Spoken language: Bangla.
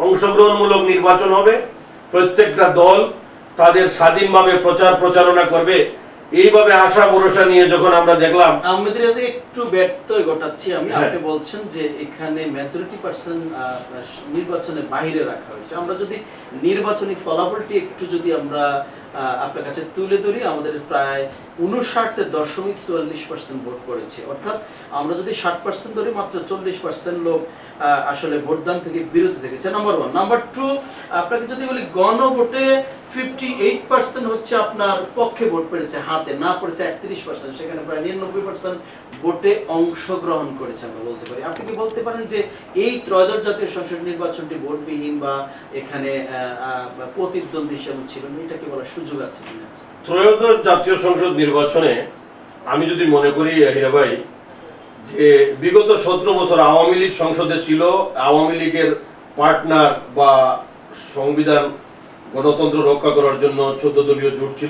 অংশগ্রহণমূলক নির্বাচন হবে, প্রত্যেকটা দল তাদের স্বাধীনভাবে প্রচারণা করবে। এইভাবে আশা ভরসা নিয়ে যখন আমরা দেখলাম, আমাদের কাছে একটু ব্যত্যয় ঘটাচ্ছি আমি। আপনি বলছেন যে এখানে মেজরিটি পার্সেন্ট নির্বাচনের বাইরে রাখা হয়েছে। আমরা যদি নির্বাচনী ফলাফলটি একটু যদি আমরা আপনার কাছে তুলে ধরি, আমাদের প্রায় 59.44% ভোট করেছে। অর্থাৎ আমরা যদি 60% ধরি, মাত্র 40% লোক আসলে ভোটদান থেকে বিরত থেকেছে, নাম্বার 1। নাম্বার 2, আপনাকে যদি বলি গণভোটে 58% হচ্ছে আপনার পক্ষে ভোট পড়েছে, হাতে না পড়েছে 38%। সেখানে প্রায় 99% ভোটে অংশগ্রহণ করেছে আমরা বলতে পারি। আপনি কি বলতে পারেন যে এই ত্রয়োদশ জাতীয় সংসদ নির্বাচনটি ভোটবিহীন বা এখানে প্রতিদ্বন্দ্বী সেমন ছিল না, এটা কি বলার সুযোগ আছে কিনা? ত্রয়োদশ জাতীয় সংসদ নির্বাচনে আমি যদি মনে করি হিরা ভাই, যে বিগত 17 বছর আওয়ামী লীগ সংসদে ছিল, আওয়ামী লীগের পার্টনার বা সংবিধান গণতন্ত্র রক্ষা করার জন্য 14 দলীয় জোট ছিল।